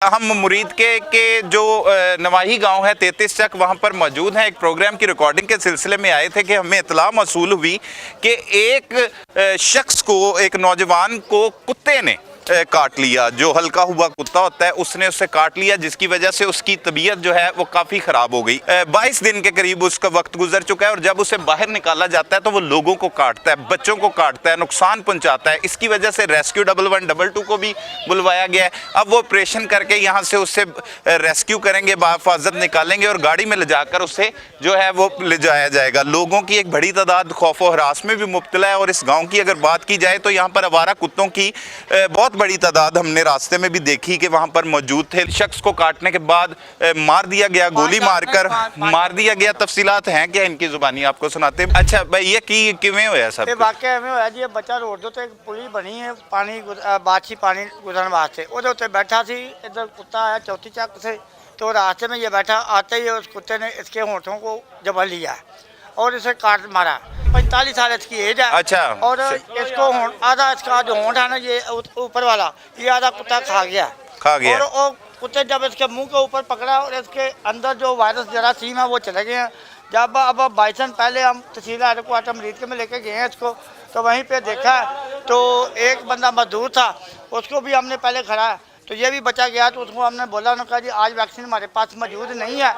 हम मुरीद के जो नवाही गांव है 33 चक वहां पर मौजूद हैं। एक प्रोग्राम की रिकॉर्डिंग के सिलसिले में आए थे कि हमें इत्तला मौसूल हुई कि एक शख्स को, एक नौजवान को कुत्ते ने काट लिया। जो हल्का हुआ कुत्ता होता है उसने उसे काट लिया, जिसकी वजह से उसकी तबीयत जो है वो काफ़ी ख़राब हो गई। 22 दिन के करीब उसका वक्त गुजर चुका है और जब उसे बाहर निकाला जाता है तो वो लोगों को काटता है, बच्चों को काटता है, नुकसान पहुंचाता है। इसकी वजह से रेस्क्यू 1112 को भी बुलवाया गया है। अब वो ऑपरेशन करके यहाँ से उससे रेस्क्यू करेंगे, बाहिफाजत निकालेंगे और गाड़ी में ले जाकर उसे जो है वो ले जाया जाएगा। लोगों की एक बड़ी तादाद खौफ व हरास में भी मुब्तला है और इस गाँव की अगर बात की जाए तो यहाँ पर आवारा कुत्तों की बहुत बड़ी तादाद हमने रास्ते में भी देखी कि वहाँ पर मौजूद थे। शख्स को काटने के बाद मार दिया गया, गोली मारकर मार दिया गया। तफसीलात हैं क्या इनकी जुबानी आपको सुनाते हैं। अच्छा भाई, ये की किवें होया सब? वाकया एवं होया जी, बच्चा रोड के उत्ते एक पुली बनी है पानी बादशी पानी गुजरन वास्ते, ਉਹਦੇ ਉੱਤੇ बैठा सी। इधर कुत्ता आया चौथी चक से, तो रास्ते में ये बैठा, आते ही उस कुत्ते ने इसके होंठों को जबल लिया और इसे काट मारा। 45 साल इसकी एज है। अच्छा। और इसको आधा इसका जो होंठ है ना, ये ऊपर वाला, ये आधा कुत्ता खा गया। और वो कुत्ते जब इसके मुंह के ऊपर पकड़ा और इसके अंदर जो वायरस जरासीम है वो चले गए हैं। जब अब 22 दिन पहले हम तहसील हेडक्वार्टर मरीज के में लेके गए हैं इसको, तो वहीं पे देखा तो एक बंदा मजदूर था, उसको भी हमने पहले खड़ा, तो ये भी बचा गया। तो उसको हमने बोला, उन्होंने कहा जी आज वैक्सीन हमारे पास मौजूद नहीं है।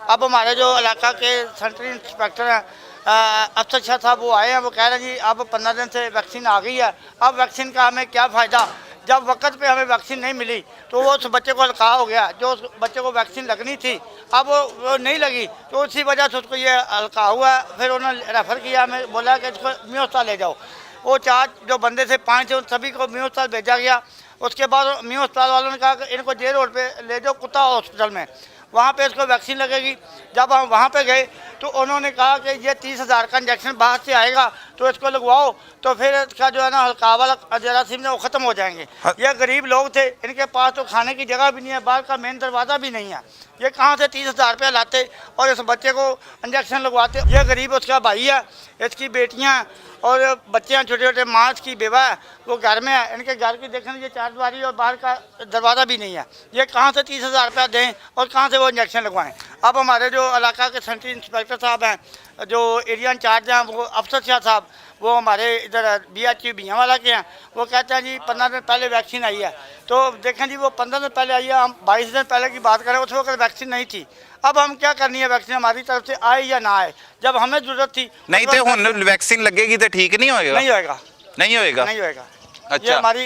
अब हमारे जो इलाका के सेंट्रल इंस्पेक्टर हैं अफसर शाह साहब, वो आए हैं, वो कह रहे हैं जी अब 15 दिन से वैक्सीन आ गई है। अब वैक्सीन का हमें क्या फ़ायदा, जब वक्त पे हमें वैक्सीन नहीं मिली तो वो उस बच्चे को हल्का हो गया। जो उस बच्चे को वैक्सीन लगनी थी अब वो नहीं लगी, तो उसी वजह से उसको ये हल्का हुआ। फिर उन्होंने रेफ़र किया, हमें बोला कि इसको मियां अस्पताल ले जाओ। वो 4 जो बंदे थे 5 थे, उन सभी को मियां अस्पताल भेजा गया। उसके बाद मियां अस्पताल वालों ने कहा कि इनको जे रोड पे ले जाओ कुत्ता हॉस्पिटल में, वहाँ पे इसको वैक्सीन लगेगी। जब हम वहाँ पे गए तो उन्होंने कहा कि ये 30,000 का इंजेक्शन बाहर से आएगा, तो इसको लगवाओ, तो फिर इसका जो है ना हल्का वाला जरासीम ने वो ख़त्म हो जाएंगे। ये गरीब लोग थे, इनके पास तो खाने की जगह भी नहीं है, बाहर का मेन दरवाज़ा भी नहीं है। ये कहाँ से 30,000 रुपया लाते और इस बच्चे को इंजेक्शन लगवाते। ये गरीब उसका भाई है, इसकी बेटियाँ और बच्चे हैं छोटे छोटे, माँ की बेवा है, वो घर में है। इनके घर की देखें ये 4 दीवारी और बाहर का दरवाज़ा भी नहीं है। ये कहाँ से 30,000 रुपया दें और कहाँ से वो इंजेक्शन लगवाएं। अब हमारे जो इलाका के सेंट्रल इंस्पेक्टर साहब हैं, जो एरिया इंचार्ज हैं, वो अफसर शाह साहब, वो हमारे इधर BHU बियावाला के हैं, वो कहते हैं जी 15 दिन पहले वैक्सीन आई है। तो देखें जी, वो 15 दिन पहले आई है, हम 22 दिन पहले की बात करें, उस वक्त वैक्सीन नहीं थी। अब हम क्या करनी है, वैक्सीन हमारी तरफ से आए या ना आए, जब हमें जरूरत थी नहीं तो हुन वैक्सीन लगेगी तो ठीक नहीं होएगा। नहीं होएगा, नहीं होएगा, नहीं होएगा। अच्छा। ये हमारी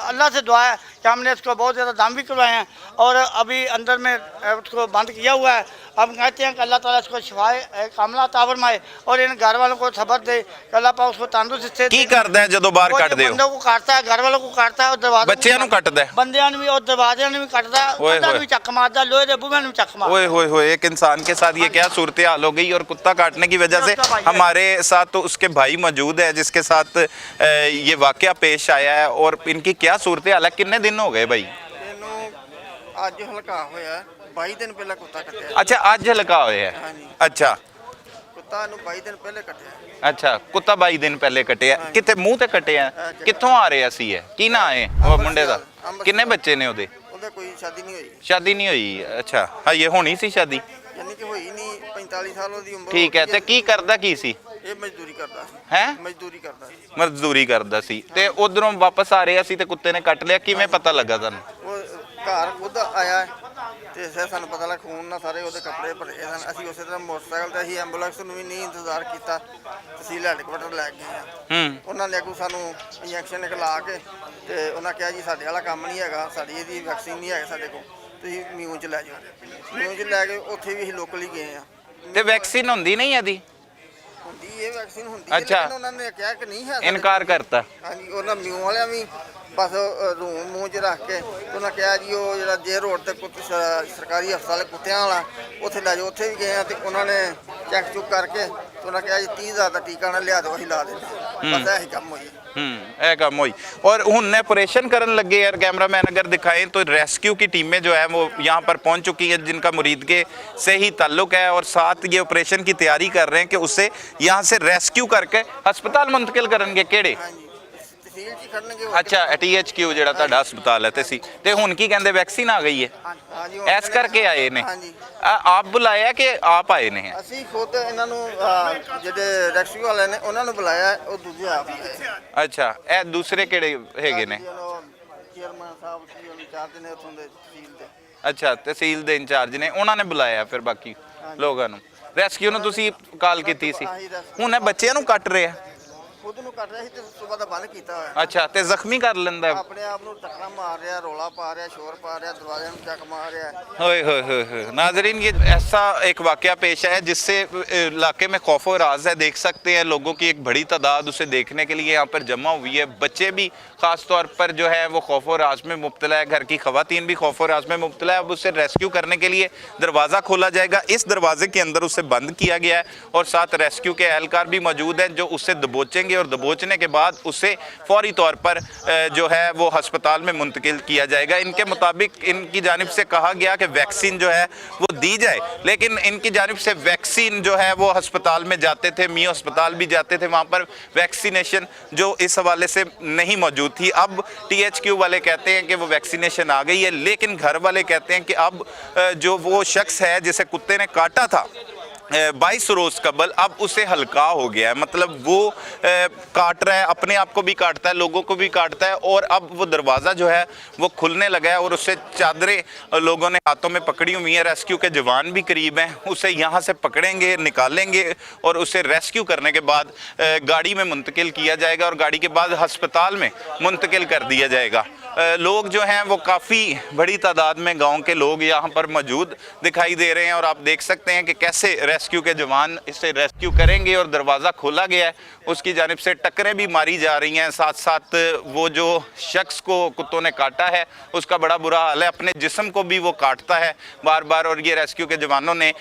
अल्लाह से दुआ है कि हमने इसको बहुत ज़्यादा दाम भी करवाए हैं और अभी अंदर में उसको बंद किया हुआ है। हम कहते हैं कि अल्लाह ताला इसको शिफाए कामला तावर माए और इन घर वालों को सबर दे कि अल्लाह पाक उसको तंदुरुस्त से। की करदा है जदों बाहर कट दे, बंदों को काटता है, घर वालों को काटता है और दरवाजे बच्चों को कटदा है, बंदियां भी और दरवाजे भी कटदा है, बंदा भी चक मारदा, लोहे दे बूहे भी चक मारदा। ओए होए होए, एक इंसान के साथ ये क्या सूरत हाल हो गई। और कुत्ता काटने की वजह से हमारे साथ तो उसके भाई मौजूद है जिसके साथ ये वाकया पेश आया है। और इनकी क्या सूरत हाल है? कितने दिन हो गए भाई? ਅੱਜ ਹਲਕਾ ਹੋਇਆ 22 ਦਿਨ ਪਹਿਲਾਂ ਕੁੱਤਾ ਕੱਟਿਆ। अच्छा, आज हल्का होया है। अच्छा, ਕੁੱਤਾ ਨੂੰ 22 ਦਿਨ ਪਹਿਲੇ ਕੱਟਿਆ। अच्छा, कुत्ता 22 दिन पहले कटिया। कितने मुंह ते कटिया? कित्थों आ रहे सी है? की ना आए वो मुंडे दा? किन्ने बच्चे ने ओदे? ਉਹਦੇ ਕੋਈ ਸ਼ਾਦੀ ਨਹੀਂ ਹੋਈ। शादी नहीं हुई? अच्छा, हाँ, ये होनी सी शादी? ਯਾਨੀ ਕਿ ਹੋਈ ਨਹੀਂ, 45 ਸਾਲ ਉਹਦੀ ਉਮਰ। ठीक है, ते की करदा की सी? ਇਹ ਮਜ਼ਦੂਰੀ ਕਰਦਾ ਸੀ। हैं? ਮਜ਼ਦੂਰੀ ਕਰਦਾ ਸੀ। मजदूरी करदा सी ते उधरों वापस आ रहे सी ते कुत्ते ने कट लिया। किवें पता लगा तुहानू? ਉਹ ਘਰ ਖੁਦ ਆਇਆ ਤੇ ਫਿਰ ਸਾਨੂੰ ਪਤਾ ਲੱਗਾ, ਖੂਨ ਨਾਲ ਸਾਰੇ ਉਹਦੇ ਕੱਪੜੇ ਭਰੇ ਸਨ। ਅਸੀਂ ਉਸੇ ਤਰ੍ਹਾਂ ਮੋਟਰਸਾਈਕਲ ਤੇ ਅਸੀਂ ਐਂਬੂਲੈਂਸ ਨੂੰ ਵੀ ਨਹੀਂ ਇੰਤਜ਼ਾਰ ਕੀਤਾ, ਤਹਿਸੀਲ ਹੈਡਕੁਆਟਰ ਲੈ ਗਏ ਆ। ਉਹਨਾਂ ਨੇ ਅੱਗੋਂ ਸਾਨੂੰ ਇੰਜੈਕਸ਼ਨ ਖਿਲਾ ਕੇ ਤੇ ਉਹਨਾਂ ਕਿਹਾ ਜੀ ਸਾਡੇ ਵਾਲਾ ਕੰਮ ਨਹੀਂ ਹੈਗਾ, ਸਾਡੀ ਇਹਦੀ ਵੈਕਸੀਨ ਨਹੀਂ ਹੈ ਸਾਡੇ ਕੋਲ, ਤੁਸੀਂ ਮਿਊਂ 'ਚ ਲੈ ਜਾਓ। ਮਿਊਂ 'ਚ ਲੈ ਕੇ ਉੱਥੇ ਵੀ ਅਸੀਂ ਲੋਕਲੀ ਗਏ ਆ। ਤੇ ਵੈਕਸੀਨ ਹੁੰਦੀ ਨਹੀਂ ਇਹਦੀ? ਹੁੰਦੀ ਇਹ ਵੈਕਸੀਨ ਹੁੰਦੀ ਹੈ, अच्छा। ਲੇਕਿਨ ਉਹਨਾਂ ਨੇ ਕਿਹਾ ਕਿ ਨਹੀਂ ਹੈ। इनकार करता? ਹਾਂਜੀ, ਉਹਨਾਂ ਮਿਊਂ ਵਾਲਿਆਂ ਵੀ ਬਸ ਰੂਮ ਮੂੰਹ 'ਚ ਰੱਖ ਕੇ ਉਹਨਾਂ ਕਿਹਾ ਜੀ ਉਹ ਜਿਹੜਾ ਜੇ ਰੋਡ ਤੇ ਕੁੱਤੇ ਸਰਕਾਰੀ ਹਸਪਤਾਲ ਕੁੱਤਿਆਂ ਵਾਲਾ ਉੱਥੇ ਲੈ ਜਾਓ। ਉੱਥੇ ਵੀ ਗਏ ਆ ਤੇ ਉਹਨਾਂ ਨੇ ਚੈੱਕ ਚੁੱਕ ਕਰਕੇ ਤੇ ਉਹਨਾਂ ਕਿਹਾ ਜੀ 30,000 ਦਾ ਟੀਕਾ ਨਾ ਲਿਆ ਦਿਓ, ਅਸੀਂ ਲਾ ਦਿੰਦੇ। ਬਸ ਇਹੀ ਕੰਮ ਹੋਈ। ਇਹ ਕੰਮ ਹੋਈ। और हुन ऑपरेशन करने लगे यार। कैमरामैन अगर दिखाएं तो रेस्क्यू की टीमें जो है वो यहाँ पर पहुँच चुकी हैं, जिनका मुरीद के से ही ताल्लुक है और साथ ये ऑपरेशन की तैयारी कर रहे हैं कि उसे यहाँ से रेस्क्यू करके अस्पताल मुंतकिल करेंगे। केड़े? ਤਹਿਸੀਲ 'ਚ ਹੀ ਖੜਨਗੇ। ਅੱਛਾ THQ ਜਿਹੜਾ ਤੁਹਾਡਾ ਹਸਪਤਾਲ ਹੈ ਤੇ ਹੁਣ ਕੀ ਕਹਿੰਦੇ ਵੈਕਸੀਨ ਆ ਗਈ ਹੈ ਹਾਂਜੀ ਐਸ ਕਰਕੇ ਆਏ ਨੇ? ਹਾਂਜੀ ਆਪ ਬੁਲਾਇਆ ਕਿ ਆਪ ਆਏ ਨੇ? ਅਸੀਂ ਖੁਦ ਇਹਨਾਂ ਨੂੰ ਜਿਹੜੇ ਰੈਸਕਿਊ ਵਾਲੇ ਨੇ ਉਹਨਾਂ ਨੂੰ ਬੁਲਾਇਆ, ਉਹ ਦੂਜੇ ਆਪ ਆਏ। ਅੱਛਾ ਇਹ ਦੂਸਰੇ ਕਿਹੜੇ ਹੈਗੇ ਨੇ? ਚੇਅਰਮੈਨ ਸਾਹਿਬ ਕੀ ਇੰਚਾਰਜ ਨੇ ਉੱਥੋਂ ਦੇ ਤਹਿਸੀਲ ਦੇ। ਅੱਛਾ ਤਹਿਸੀਲ ਦੇ ਇੰਚਾਰਜ ਨੇ, ਉਹਨਾਂ ਨੇ ਬੁਲਾਇਆ ਫਿਰ ਬਾਕੀ ਲੋਕਾਂ ਨੂੰ। ਰੈਸਕਿਊ ਨੂੰ ਤੁਸੀਂ ਕਾਲ ਕੀਤੀ ਸੀ? ਹੁਣ ਇਹ ਬੱਚਿਆਂ ਨੂੰ ਕੱਟ ਰਿਹਾ? ਖੁਦ ਨੂੰ ਕੱਟ ਰਿਹਾ ਸੀ ਤੇ ਸਵੇਰ ਦਾ ਬੰਦ ਕੀਤਾ ਹੋਇਆ। ਅੱਛਾ ਤੇ ਜ਼ਖਮੀ ਕਰ ਲੈਂਦਾ? ਆਪਣੇ ਆਪ ਨੂੰ ਟੱਕਰਾਂ ਮਾਰ ਰਿਹਾ, ਰੋਲਾ ਪਾ ਰਿਹਾ, शोर पा रहा, दरवाजे में चक मार रहा है। होए होए होए होए। नाजरीन ये ऐसा एक वाकया पेश है जिससे इलाके में खौफ और राज है। देख सकते हैं लोगों की एक बड़ी तादाद उसे देखने के लिए यहाँ पर जमा हुई है। बच्चे भी ख़ास तौर पर जो है वो खौफ और राज में मुब्तला है, घर की ख़वातीन भी खौफ और राज में मुब्तला है। अब उसे रेस्क्यू करने के लिए दरवाज़ा खोला जाएगा, इस दरवाजे के अंदर उसे बंद किया गया है और साथ रेस्क्यू के एहलकार भी मौजूद हैं जो उसे दबोचेंगे और दबोचने के बाद उसे फौरी तौर पर जो है वो अस्पताल में मुंतकिल किया जाएगा। इनके मुताबिक इनकी जानिब से कहा गया कि वैक्सीन जो है वो दी जाए, लेकिन इनकी जानिब से वैक्सीन जो है वो अस्पताल में जाते थे, मियो अस्पताल भी जाते थे, वहाँ पर वैक्सीनेशन जो इस हवाले से नहीं मौजूद थी। अब THQ वाले कहते हैं कि वो वैक्सीनेशन आ गई है, लेकिन घर वाले कहते हैं कि अब जो वो शख्स है जिसे कुत्ते ने काटा था 22 रोज़ कबल, अब उसे हल्का हो गया है। मतलब वो काट रहा है, अपने आप को भी काटता है, लोगों को भी काटता है और अब वो दरवाज़ा जो है वो खुलने लगा है और उससे चादरें लोगों ने हाथों में पकड़ी हुई हैं। रेस्क्यू के जवान भी करीब हैं, उसे यहाँ से पकड़ेंगे, निकालेंगे और उसे रेस्क्यू करने के बाद गाड़ी में मुंतकिल किया जाएगा और गाड़ी के बाद अस्पताल में मुंतकिल कर दिया जाएगा। लोग जो हैं वो काफ़ी बड़ी तादाद में गाँव के लोग यहाँ पर मौजूद दिखाई दे रहे हैं और आप देख सकते हैं कि कैसे रेस्क्यू के जवान इसे रेस्क्यू करेंगे और दरवाज़ा खोला गया है, उसकी जानिब से टक्करें भी मारी जा रही हैं। साथ साथ वो जो शख्स को कुत्तों ने काटा है उसका बड़ा बुरा हाल है, अपने जिस्म को भी वो काटता है बार बार। और ये रेस्क्यू के जवानों ने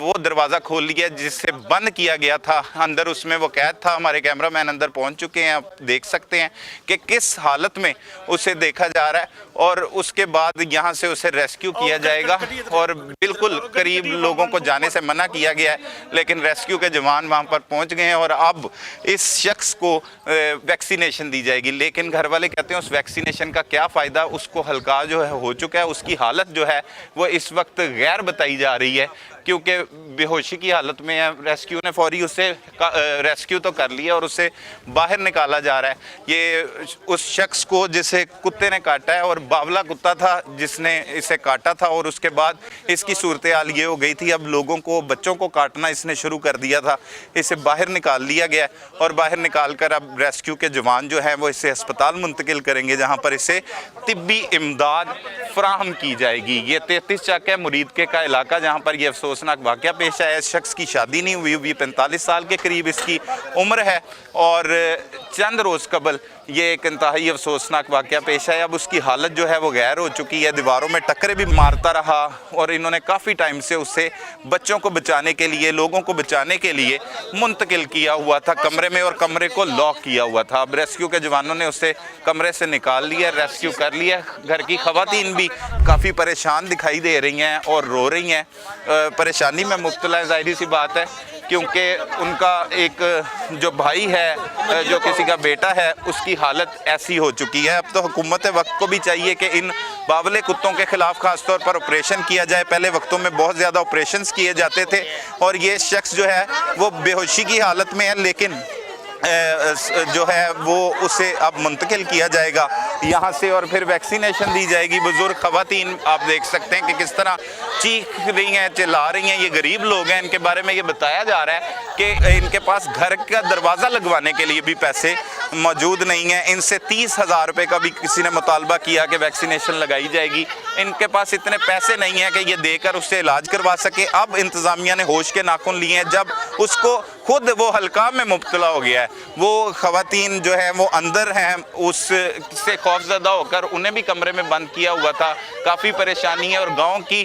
वो दरवाज़ा खोल लिया जिससे बंद किया गया था, अंदर उसमें वो कैद था। हमारे कैमरामैन अंदर पहुँच चुके हैं, आप देख सकते हैं कि किस हालत में उसे देखा जा रहा है और उसके बाद यहाँ से उसे रेस्क्यू किया जाएगा और बिल्कुल करीब लोगों को जाने से मना किया गया है, लेकिन रेस्क्यू के जवान वहाँ पर पहुँच गए हैं और अब इस शख्स को वैक्सीनेशन दी जाएगी। लेकिन घर वाले कहते हैं उस वैक्सीनेशन का क्या फ़ायदा, उसको हल्का जो है हो चुका है, उसकी हालत जो है वो इस वक्त गैर बताई जा रही है क्योंकि बेहोशी की हालत में है। रेस्क्यू ने फौरी उसे रेस्क्यू तो कर लिया और उसे बाहर निकाला जा रहा है। ये उस शख्स को जिसे कुत्ते ने काटा है और बावला कुत्ता था जिसने इसे काटा था और उसके बाद इसकी सूरत हाल ये हो गई थी। अब लोगों को, बच्चों को काटना इसने शुरू कर दिया था, इसे बाहर निकाल लिया गया और बाहर निकाल कर अब रेस्क्यू के जवान जो हैं वो इसे अस्पताल मुंतकिल करेंगे जहाँ पर इसे तिब्बी इमदाद फराहम की जाएगी। ये 33 चक है मुरीदके का इलाका जहाँ पर यह अफसोसनाक वाक़या पेश आया। इस शख्स की शादी नहीं हुई 45 साल के करीब इसकी उम्र है और चंद रोज़ कबल ये एक इंतहाई अफसोसनाक वाक़या पेश आया। अब उसकी हालत जो है वो गैर हो चुकी है, दीवारों में टक्करें भी मारता रहा और इन्होंने काफ़ी टाइम से उसे बच्चों को बचाने के लिए, लोगों को बचाने के लिए मुंतकिल किया हुआ था कमरे में और कमरे को लॉक किया हुआ था। अब रेस्क्यू के जवानों ने उसे कमरे से निकाल लिया, रेस्क्यू कर लिया। घर की ख़वातीन भी काफ़ी परेशान दिखाई दे रही हैं और रो रही हैं, परेशानी में मुब्तला है, ज़ाहिर सी बात है क्योंकि उनका एक जो भाई है, जो किसी का बेटा है, उसकी हालत ऐसी हो चुकी है। अब तो हुकूमत वक्त को भी चाहिए कि इन बावले कुत्तों के ख़िलाफ़ ख़ास तौर पर ऑपरेशन किया जाए। पहले वक्तों में बहुत ज़्यादा ऑपरेशंस किए जाते थे और ये शख्स जो है वो बेहोशी की हालत में है, लेकिन जो है वो उसे अब मुंतकिल किया जाएगा यहाँ से और फिर वैक्सीनेशन दी जाएगी। बुज़ुर्ग ख़वातीन आप देख सकते हैं कि किस तरह चीख रही हैं, चिल्ला रही हैं। ये गरीब लोग हैं, इनके बारे में ये बताया जा रहा है कि इनके पास घर का दरवाज़ा लगवाने के लिए भी पैसे मौजूद नहीं हैं। इनसे 30,000 रुपये का भी किसी ने मुतालबा किया कि वैक्सीनेशन लगाई जाएगी, इनके पास इतने पैसे नहीं हैं कि ये देकर उससे इलाज करवा सके। अब इंतज़ामिया ने होश के नाखून लिए हैं जब उसको खुद वो हल्का में मुब्तला हो गया है। वो ख़वातीन जो है वो अंदर हैं, उससे खौफज़दा होकर उन्हें भी कमरे में बंद किया हुआ था। काफ़ी परेशानी है और गांव की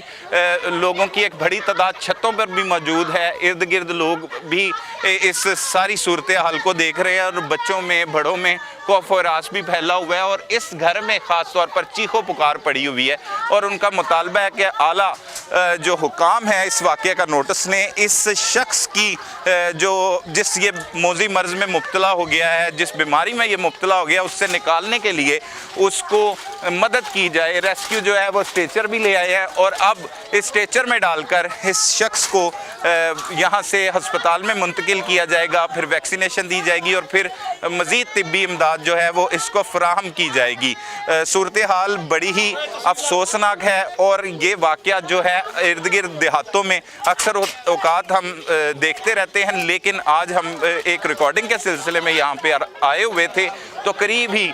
लोगों की एक बड़ी तादाद छतों पर भी मौजूद है। इर्द गिर्द लोग भी इस सारी सूरत हाल को देख रहे हैं और बच्चों में, बड़ों में खौफ और रास भी फैला हुआ है और इस घर में ख़ास तौर पर चीखों पुकार पड़ी हुई है और उनका मुतालबा है कि आला जो हुकाम है इस वाक़े का नोटिस ने इस शख्स की जिस ये मौजी मर्ज में मुब्तला हो गया है, जिस बीमारी में ये मुब्तला हो गया, उससे निकालने के लिए उसको मदद की जाए। रेस्क्यू जो है वो स्ट्रेचर भी ले आए हैं और अब इस स्ट्रेचर में डालकर इस शख्स को यहाँ से हस्पताल में मुंतकिल किया जाएगा, फिर वैक्सीनेशन दी जाएगी और फिर मज़ीद तिब्बी इमदाद जो है वो इसको फराहम की जाएगी। सूरत हाल बड़ी ही अफसोसनाक है और ये वाक़या जो है इर्द गिर्द देहातों में अक्सर औकात हम देखते रहते हैं, लेकिन आज हम एक रिकॉर्डिंग के सिलसिले में यहाँ पे आए हुए थे तो करीब ही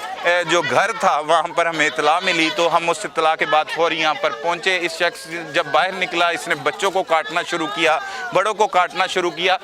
जो घर था वहाँ पर हमें इतला मिली, तो हम उस इतला के बाद फौरी यहाँ पर पहुँचे। इस शख्स जब बाहर निकला इसने बच्चों को काटना शुरू किया, बड़ों को काटना शुरू किया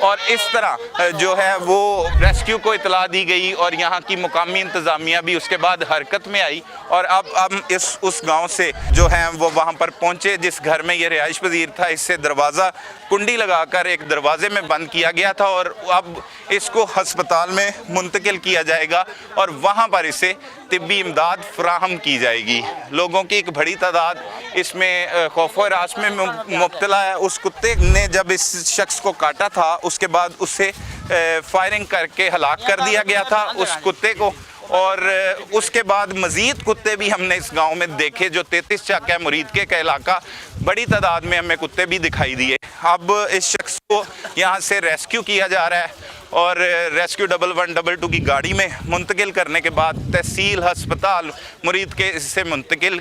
और इस तरह जो है वो रेस्क्यू को इतला दी गई और यहाँ की मुकामी इंतज़ामिया भी उसके बाद हरकत में आई और अब हम उस गांव से जो है वो वहाँ पर पहुँचे जिस घर में ये रिहाइश पजीर था। इससे दरवाज़ा कुंडी लगाकर एक दरवाजे में बंद किया गया था और अब इसको हस्पताल में मुंतकिल किया जाएगा और वहाँ पर इसे तिब्बी इमदाद फराहम की जाएगी। लोगों की एक बड़ी तादाद इसमें खौफ व हरास में मुब्तला है। उस कुत्ते ने जब इस शख्स को काटा था उसके बाद उसे फायरिंग करके हलाक कर दिया गया था उस कुत्ते को और उसके बाद मज़ीद कुत्ते भी हमने इस गांव में देखे। जो 33 चक है मुरीदके का इलाका, बड़ी तादाद में हमें कुत्ते भी दिखाई दिए। अब इस शख्स को यहाँ से रेस्क्यू किया जा रहा है और रेस्क्यू 1112 की गाड़ी में मुंतकिल करने के बाद तहसील हस्पताल मुरीदके से मुंतकिल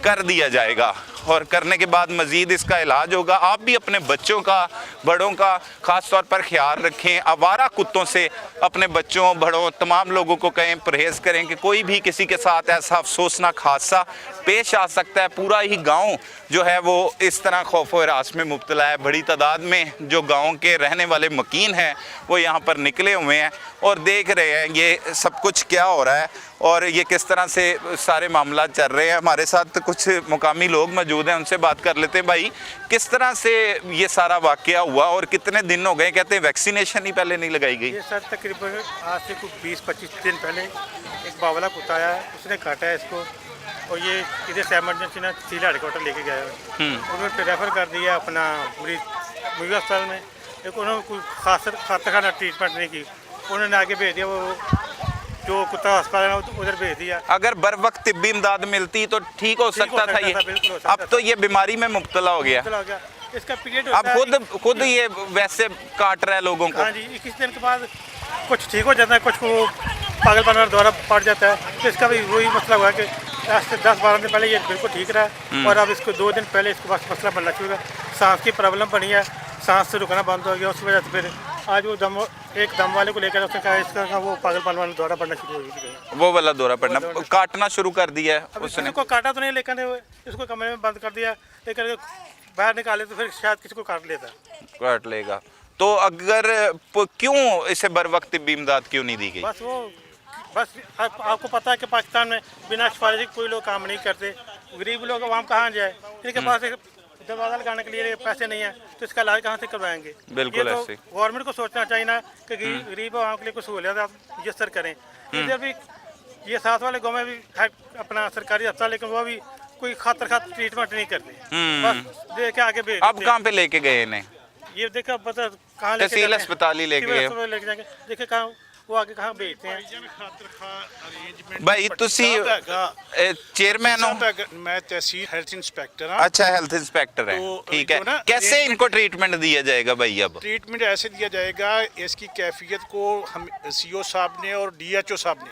कर दिया जाएगा और करने के बाद मज़ीद इसका इलाज होगा। आप भी अपने बच्चों का, बड़ों का ख़ास तौर पर ख्याल रखें। आवारा कुत्तों से अपने बच्चों, बड़ों, तमाम लोगों को कहें परहेज़ करें कि कोई भी किसी के साथ ऐसा अफसोसनाक हादसा पेश आ सकता है। पूरा ही गांव जो है वो इस तरह खौफ व हरास में मुब्तला है। बड़ी तादाद में जो गांव के रहने वाले मकीन हैं वो यहाँ पर निकले हुए हैं और देख रहे हैं ये सब कुछ क्या हो रहा है और ये किस तरह से सारे मामला चल रहे हैं। हमारे साथ कुछ मुकामी लोग मौजूद हैं, उनसे बात कर लेते हैं। भाई, किस तरह से ये सारा वाक़या हुआ और कितने दिन हो गए? कहते हैं वैक्सीनेशन ही पहले नहीं लगाई गई। ये सर तकरीबन आज से कुछ 20-25 दिन पहले एक बावला कुत्ता आया है, उसने काटा है इसको और ये इधर से एमरजेंसी ना सीला हेडक्वार्टर लेके गया है। उन्होंने रेफ़र कर दिया अपना मुर्गी अस्पताल में। एक उन्होंने कोई खाना ट्रीटमेंट नहीं की, उन्होंने आगे भेज दिया वो जो कुत्ता अस्पताल है उधर भेज दिया। अगर बर वक्त तिब्बी इमदाद मिलती तो ठीक हो सकता था ये। अब तो ये बीमारी में मुब्तला हो गया। इसका पीरियड अब खुद ये वैसे काट रहा है लोगों को। हाँ जी, 21 दिन के बाद कुछ ठीक हो जाता है, कुछ को पागलपन द्वारा पड़ जाता है। तो इसका भी वही मसला हुआ कि आज से 10-12 दिन पहले ये बिल्कुल ठीक रहा और अब इसको 2 दिन पहले इसके पास मसला बनना शुरू हुआ। सांस की प्रॉब्लम बनी है, सांस से रुकना बंद हो गया। उस वजह से फिर आज वो एक दम वाले को लेकर उसने कहा इसका वो पागलपन वाला दौरा पड़ना शुरू हो गया। वो वाला दौरा पड़ना, काटना शुरू कर दिया है उसने। को काटा तो नहीं, लेकिन इसको कमरे में बंद कर दिया, लेकिन बाहर निकाले तो फिर शायद किसी को काट लेगा। तो अगर क्यों इसे बर वक्त तिब्बी इमदाद क्यों नहीं दी गई? बस आपको पता है कि पाकिस्तान में बिना सिफारिश कोई लोग काम नहीं करते। गरीब लोग वहाँ कहाँ जाए, इनके पास दरवाजा लगाने के लिए पैसे नहीं है तो इसका इलाज कहाँ से करवाएंगे? बिल्कुल ये ऐसे तो गवर्नमेंट को सोचना चाहिए ना कि गरीब आवाम के लिए कुछ सहूलियत आप मुयसर करें। इधर भी ये साथ वाले गाँव में भी है अपना सरकारी अस्पताल, लेकिन वो भी कोई खातर ट्रीटमेंट नहीं करते, बस दे के आगे भेज। अब कहाँ पे लेके गए इन्हें? ये देखा बता कहाँ तहसील अस्पताल ही लेके गए। देखे कहाँ वो आगे कहाँ भेजते हैं। भाई तुसी चेयरमैन हो? मैं तहसील हेल्थ इंस्पेक्टर हूं। अच्छा, हेल्थ इंस्पेक्टर है, ठीक है। कैसे इनको ट्रीटमेंट दिया जाएगा भाई? अब ट्रीटमेंट ऐसे दिया जाएगा, इसकी कैफियत को हम सीओ साहब ने और डीएचओ साहब ने,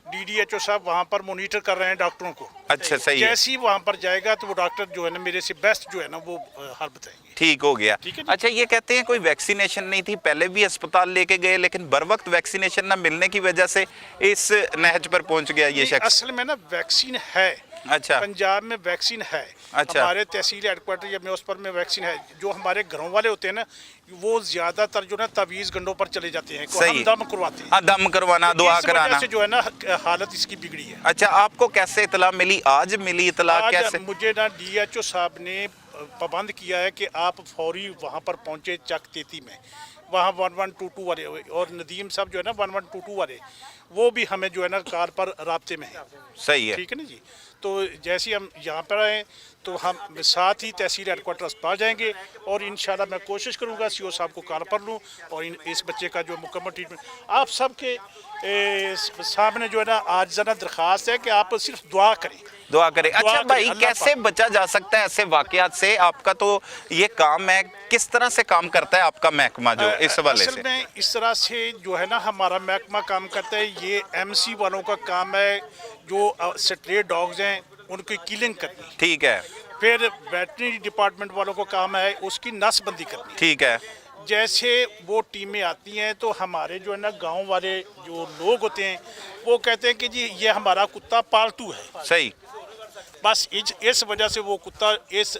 डीडीएचओ साहब वहाँ पर मॉनिटर कर रहे हैं डॉक्टरों को। अच्छा, सही है। जैसे ही वहाँ पर जाएगा तो वो डॉक्टर जो है ना मेरे से बेस्ट जो है ना वो हाल बताएंगे। ठीक हो गया। ठीक है। अच्छा, ये कहते हैं कोई वैक्सीनेशन नहीं थी, पहले भी अस्पताल लेके गए लेकिन बर वक्त वैक्सीनेशन ना मिलने की वजह से इस नहज पर पहुंच गया ये शख्स। असल में ना वैक्सीन है। अच्छा, पंजाब में वैक्सीन है। अच्छा। हमारे तहसील हेडक्वार्टर या म्यूनसिपल में वैक्सीन है। जो हमारे घरों वाले होते हैं ना वो ज्यादातर जो ना तवीज़ गंडों पर चले जाते हैं, सही। हम दम करवाते हैं। हाँ, दम करवाना, दुआ इस वजह कराना से जो है ना हालत इसकी बिगड़ी है। अच्छा, आपको कैसे इतला मिली? आज मिली इतला? कैसे? मुझे ना डीएचओ साहब ने पाबंद किया है कि आप फौरी वहाँ पर पहुँचे चक 33 में, वहाँ 1122 वाले और नदीम साहब जो है ना 1122 वाले वो भी हमें जो है ना कार पर राब्ते में है। सही है, ठीक है ना जी। तो जैसे ही हम यहाँ पर आए तो हम साथ ही तहसील हेडक्वार्टर्स पा जाएंगे और इंशाल्लाह मैं कोशिश करूँगा सीओ साहब को कॉल पर लूँ और इस बच्चे का जो मुकम्मल ट्रीटमेंट आप सबके सामने जो है ना आज ज़रा दरख्वास्त है कि आप सिर्फ दुआ करें। दुआ करें। अच्छा करें, भाई, अल्लाह कैसे बचा जा सकता है ऐसे वाकयात से? आपका तो ये काम है, किस तरह से काम करता है आपका महकमा जो इस हवाले असल से? में इस तरह से जो है ना हमारा महकमा काम करता है, ये एमसी वालों का काम है जो स्ट्रे डॉग्स हैं उनकी किलिंग करनी। ठीक है, फिर वेटरनरी डिपार्टमेंट वालों का काम है उसकी नसबंदी करनी। ठीक है। जैसे वो टीमें आती हैं तो हमारे जो है ना गांव वाले जो लोग होते हैं वो कहते हैं कि जी ये हमारा कुत्ता पालतू है, सही। बस इस वजह से वो कुत्ता इस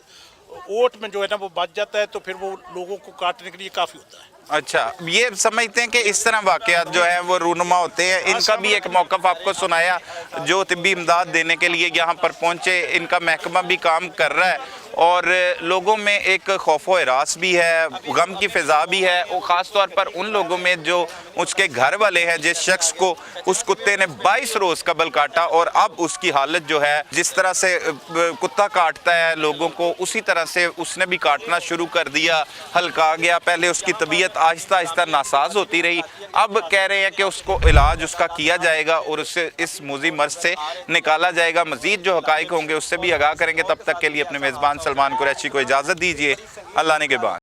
ओट में जो है ना वो बच जाता है, तो फिर वो लोगों को काटने के लिए काफ़ी होता है। अच्छा, ये समझते हैं कि इस तरह वाकयात जो है वो रूनुमा होते हैं। इनका भी एक मौक़िफ़ आपको सुनाया, जो तिब्बी इमदाद देने के लिए यहाँ पर पहुँचे, इनका महकमा भी काम कर रहा है और लोगों में एक खौफ व हिरास भी है, गम की फ़िज़ा भी है। और ख़ास तौर पर उन लोगों में जो उसके घर वाले हैं, जिस शख्स को उस कुत्ते ने 22 रोज़ कबल काटा और अब उसकी हालत जो है, जिस तरह से कुत्ता काटता है लोगों को, उसी तरह से उसने भी काटना शुरू कर दिया, हल्का गया। पहले उसकी तबीयत आहिस्ता आहिस्ता नासाज होती रही, अब कह रहे हैं कि उसको इलाज उसका किया जाएगा और उससे इस मुज़ी मर्ज से निकाला जाएगा। मज़ीद जो हक़ाइक़ होंगे उससे भी आगाह करेंगे। तब तक के लिए अपने मेज़बान सलमान कुरैशी को इजाज़त दीजिए। अल्लाह ने के बाद।